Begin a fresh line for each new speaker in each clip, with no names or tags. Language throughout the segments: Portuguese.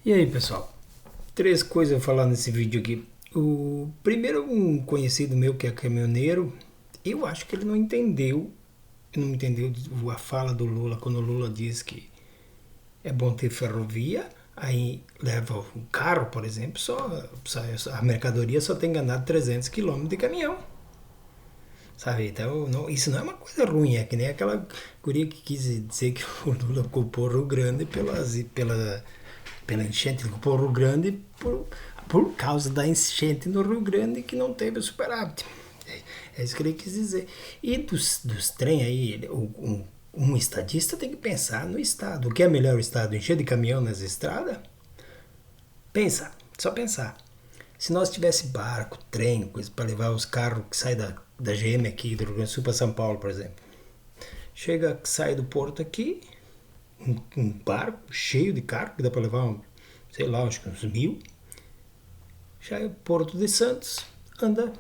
E aí, pessoal? Três coisas eu falar nesse vídeo aqui. O primeiro, um conhecido meu que é caminhoneiro, eu acho que ele não entendeu a fala do Lula quando o Lula diz que é bom ter ferrovia, aí leva o carro, por exemplo, a mercadoria só tem que andar 300 quilômetros de caminhão. Sabe? Então, não, isso não é uma coisa ruim, é que nem aquela guria que quis dizer que o Lula culpou o Rio Grande pela enchente, ele culpou o Rio Grande por causa da enchente no Rio Grande que não teve superávit. É isso que ele quis dizer. E dos trem aí, um estadista tem que pensar no estado. O que é melhor o estado? Encher de caminhão nas estradas? Pensa, só pensar. Se nós tivesse barco, trem, coisa para levar os carros que saem da GM aqui do Rio Grande do Sul para São Paulo, por exemplo. Sai do porto aqui, um barco cheio de carro, que dá para levar, sei lá, acho que uns 1.000. Já é o Porto de Santos, anda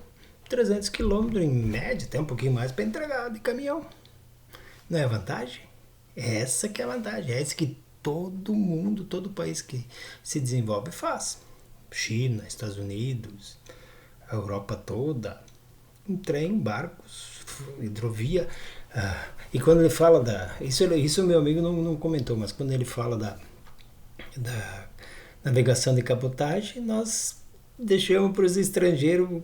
300 quilômetros em média, até um pouquinho mais, para entregar de caminhão. Não é vantagem? É essa que é a vantagem, é essa que todo mundo, todo país que se desenvolve faz. China, Estados Unidos, a Europa toda, um trem, barcos, hidrovia. E quando ele fala da. Isso meu amigo não comentou, mas quando ele fala da navegação de cabotagem, nós deixamos para os estrangeiros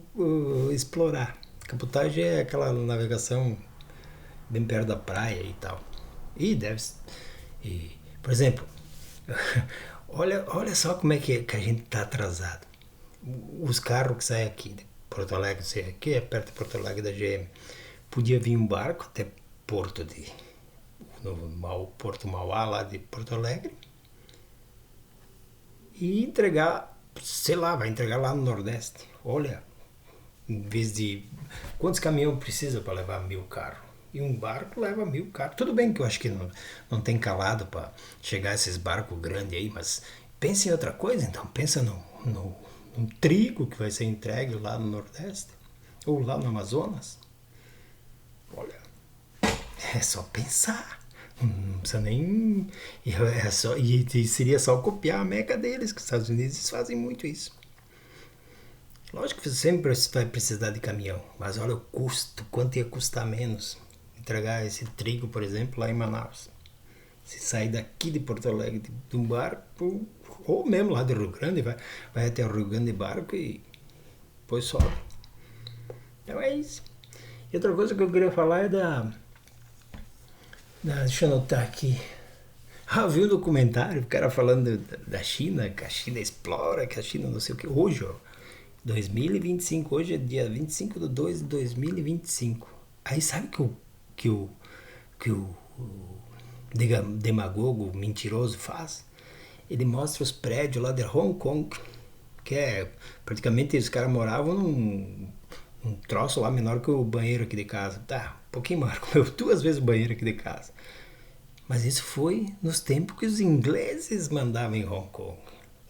explorar. Cabotagem é aquela navegação bem perto da praia e tal. E deve. E, por exemplo, olha só como é que a gente está atrasado. Os carros que saem aqui de Porto Alegre, aqui é perto de Porto Alegre da GM, podia vir um barco até Porto Mauá, lá de Porto Alegre, e entregar, sei lá, vai entregar lá no Nordeste. Olha, em vez de. Quantos caminhões precisa para levar 1.000 carros? E um barco leva 1.000 carros. Tudo bem que eu acho que não tem calado para chegar esses barcos grandes aí, mas pensa em outra coisa então. Pensa no trigo que vai ser entregue lá no Nordeste ou lá no Amazonas. Olha, é só pensar. Não precisa nem. E seria só copiar a meca deles, que os Estados Unidos fazem muito isso. Lógico que você sempre vai precisar de caminhão, mas olha o custo, quanto ia custar menos entregar esse trigo, por exemplo, lá em Manaus. Se sair daqui de Porto Alegre de um barco, ou mesmo lá do Rio Grande, vai até o Rio Grande de barco e depois sobe. Então é isso. E outra coisa que eu queria falar é deixa eu anotar aqui. Eu vi um documentário, o cara falando da China, que a China explora, que a China não sei o que. Hoje, ó, 2025, hoje é dia 25 de 2 de 2025. Aí sabe que o demagogo mentiroso faz? Ele mostra os prédios lá de Hong Kong, que é praticamente os caras moravam num troço lá menor que o banheiro aqui de casa. Tá, um pouquinho maior, comeu 2 vezes o banheiro aqui de casa. Mas isso foi nos tempos que os ingleses mandavam em Hong Kong.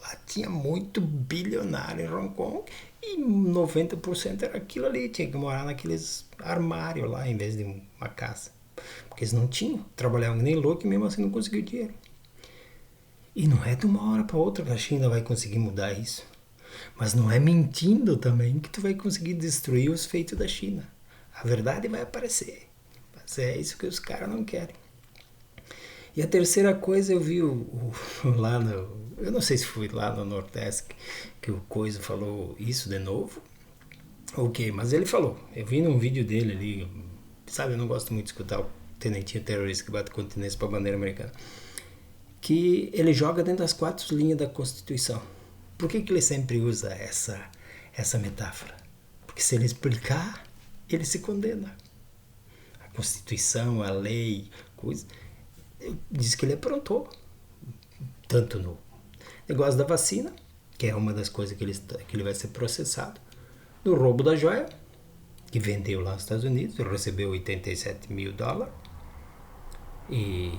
Lá tinha muito bilionário em Hong Kong e 90% era aquilo ali. Tinha que morar naqueles armários lá em vez de uma casa. Porque eles não tinham, trabalhavam nem louco e mesmo assim não conseguiam dinheiro. E não é de uma hora para outra que a China vai conseguir mudar isso. Mas não é mentindo também que tu vai conseguir destruir os feitos da China. A verdade vai aparecer. Mas é isso que os caras não querem. E a terceira coisa eu vi lá no. Eu não sei se foi lá no Nordeste que o Coisa falou isso de novo. Ou o quê? Mas ele falou. Eu vi num vídeo dele ali. Sabe, eu não gosto muito de escutar o tenentinho terrorista que bate continência para a bandeira americana. Que ele joga dentro das 4 linhas da Constituição. Por que ele sempre usa essa metáfora? Porque se ele explicar, ele se condena. A Constituição, a lei, coisa. Diz que ele aprontou. Tanto no negócio da vacina, que é uma das coisas que ele vai ser processado. No roubo da joia, que vendeu lá nos Estados Unidos, recebeu $87 mil. E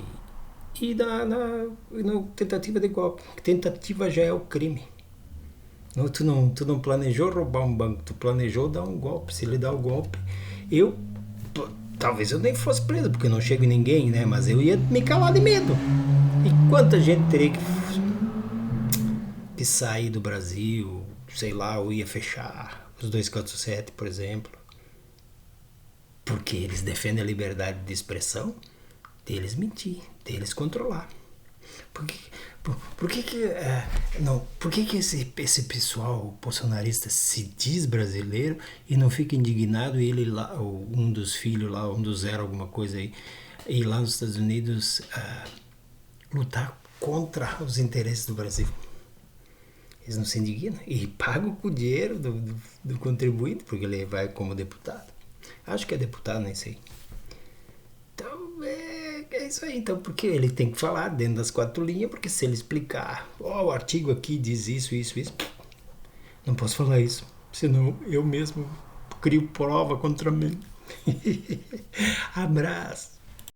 na tentativa de golpe. Tentativa já é o crime. Tu não planejou roubar um banco, tu planejou dar um golpe. Se ele dá o golpe, talvez eu nem fosse preso, porque eu não chego em ninguém, né? Mas eu ia me calar de medo. E quanta gente teria que que sair do Brasil, sei lá, ou ia fechar os 247, por exemplo, porque eles defendem a liberdade de expressão, deles mentir, deles controlar. Por que, por que esse pessoal bolsonarista se diz brasileiro e não fica indignado ele lá, ou um dos filhos lá, um dos zero alguma coisa aí, ir lá nos Estados Unidos lutar contra os interesses do Brasil? Eles não se indignam e pagam com o dinheiro do contribuinte, porque ele vai como deputado. Acho que é deputado, nem sei. Então, é isso aí. Então, porque ele tem que falar dentro das 4 linhas, porque se ele explicar, o artigo aqui diz isso, isso, isso, não posso falar isso, senão eu mesmo crio prova contra mim. Abraço.